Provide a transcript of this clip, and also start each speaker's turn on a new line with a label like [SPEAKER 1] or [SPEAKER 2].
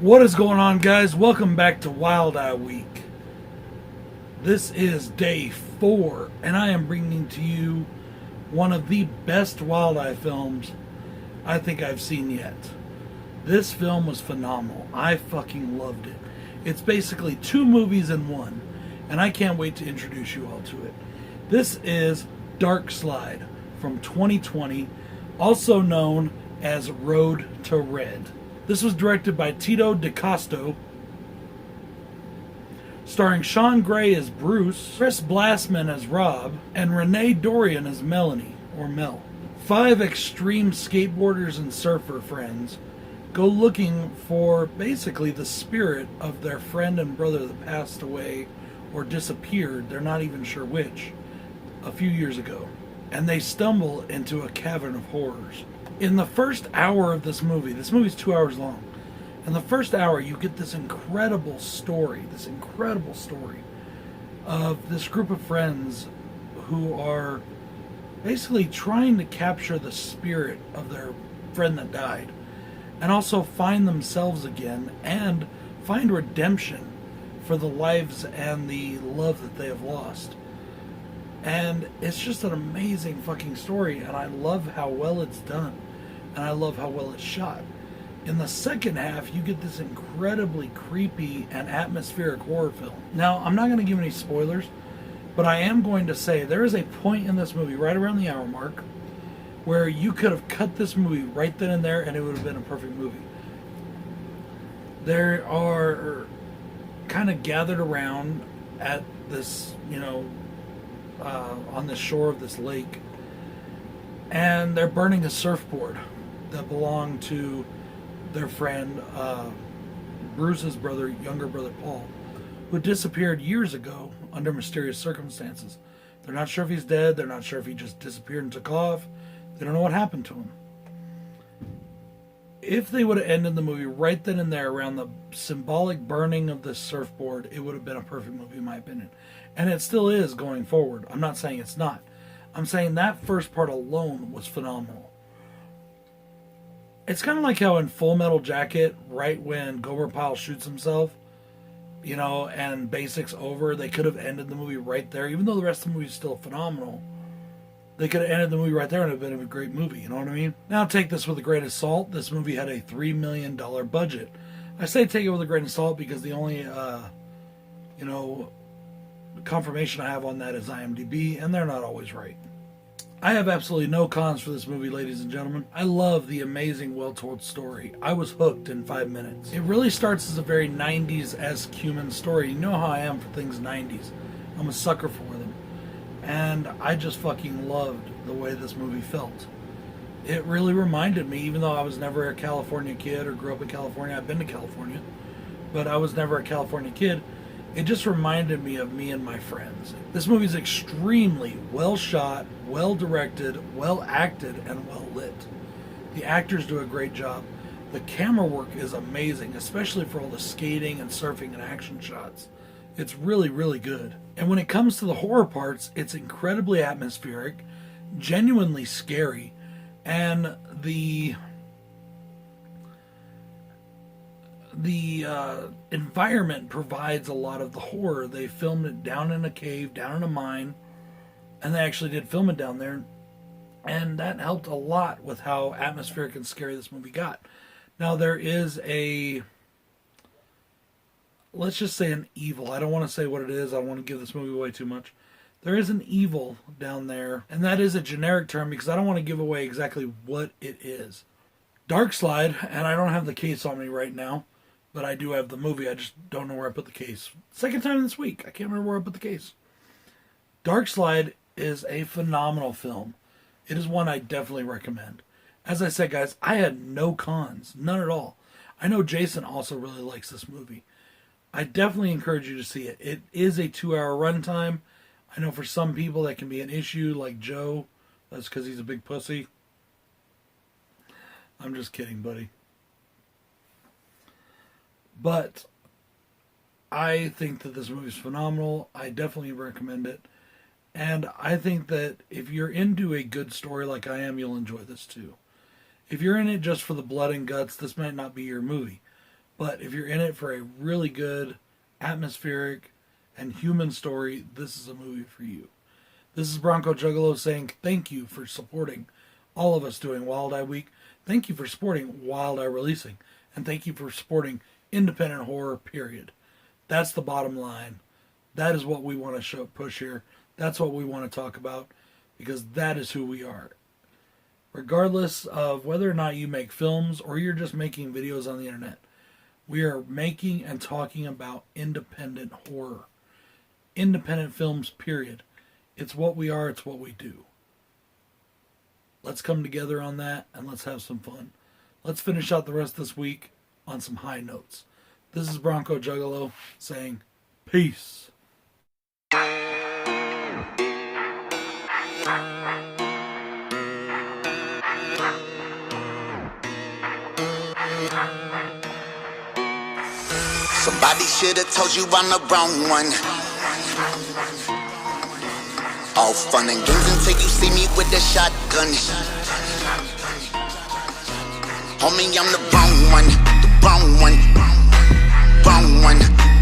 [SPEAKER 1] What is going on, guys? Welcome back to Wild Eye Week. This is day 4, and I am bringing to you one of the best Wild Eye films I think I've seen yet. This film was phenomenal. I fucking loved it. It's basically 2 movies in one, and I can't wait to introduce you all to it. This is Darkslide from 2020, also known as Road to Red. This was directed by Tito DeCosto, starring Sean Gray as Bruce, Chris Blassman as Rob, and Renee Dorian as Melanie, or Mel. 5 extreme skateboarders and surfer friends go looking for basically the spirit of their friend and brother that passed away or disappeared, they're not even sure which, a few years ago. And they stumble into a cavern of horrors. In the first hour of this movie's 2 hours long. In the first hour, you get this incredible story of this group of friends who are basically trying to capture the spirit of their friend that died, and also find themselves again and find redemption for the lives and the love that they have lost. And it's just an amazing fucking story, and I love how well it's done, and I love how well it's shot. In the second half, you get this incredibly creepy and atmospheric horror film. Now, I'm not going to give any spoilers, but I am going to say there is a point in this movie, right around the hour mark, where you could have cut this movie right then and there, and it would have been a perfect movie. There are kind of gathered around at this, on the shore of this lake, and they're burning a surfboard that belonged to their friend Bruce's younger brother Paul, who disappeared years ago under mysterious circumstances. They're not sure if he's dead, they're not sure if he just disappeared and took off, they don't know what happened to him. If they would have ended the movie right then and there around the symbolic burning of this surfboard, it would have been a perfect movie in my opinion. And it still is going forward. I'm not saying it's not. I'm saying that first part alone was phenomenal. It's kind of like how in Full Metal Jacket, right when Gomer Pyle shoots himself, and Basic's over, they could have ended the movie right there. Even though the rest of the movie is still phenomenal, they could have ended the movie right there and it would have been a great movie, you know what I mean? Now take this with a grain of salt. This movie had a $3 million budget. I say take it with a grain of salt because the only, confirmation I have on that is IMDb, and they're not always right. I have absolutely no cons for this movie, ladies and gentlemen. I love the amazing, well-told story. I was hooked in 5 minutes. It really starts as a very 90s-esque human story. You know how I am for things 90s. I'm a sucker for them. And I just fucking loved the way this movie felt. It really reminded me, even though I was never a California kid or grew up in California, I've been to California, but I was never a California kid. It just reminded me of me and my friends. This movie is extremely well shot, well directed, well acted, and well lit. The actors do a great job. The camera work is amazing, especially for all the skating and surfing and action shots. It's really, really good. And when it comes to the horror parts, it's incredibly atmospheric, genuinely scary, and the environment provides a lot of the horror. They filmed it down in a cave, down in a mine, and they actually did film it down there, and that helped a lot with how atmospheric and scary this movie got. Now there is let's just say an evil. I don't want to say what it is. I don't want to give this movie away too much. There is an evil down there, and that is a generic term because I don't want to give away exactly what it is. Darkslide, and I don't have the case on me right now, but I do have the movie. I just don't know where I put the case. Second time this week. I can't remember where I put the case. Darkslide is a phenomenal film. It is one I definitely recommend. As I said, guys, I had no cons. None at all. I know Jason also really likes this movie. I definitely encourage you to see it. It is a 2-hour runtime. I know for some people that can be an issue, like Joe. That's because he's a big pussy. I'm just kidding, buddy. But I think that this movie is phenomenal. I definitely recommend it. And I think that if you're into a good story like I am, you'll enjoy this too. If you're in it just for the blood and guts, this might not be your movie. But if you're in it for a really good, atmospheric, and human story, this is a movie for you. This is Bronco Juggalo saying thank you for supporting all of us doing Wild Eye Week. Thank you for supporting Wild Eye Releasing. And thank you for supporting independent horror, period. That's the bottom line. That is what we want to push here. That's what we want to talk about, because that is who we are. Regardless of whether or not you make films or you're just making videos on the internet, we are making and talking about independent horror. Independent films, period. It's what we are, it's what we do. Let's come together on that and let's have some fun. Let's finish out the rest of this week on some high notes. This is Bronco Juggalo saying peace.
[SPEAKER 2] Somebody should have told you I'm the wrong one. All fun and games until you see me with the shotgun. Homie, I'm the wrong one, the wrong one, wrong one.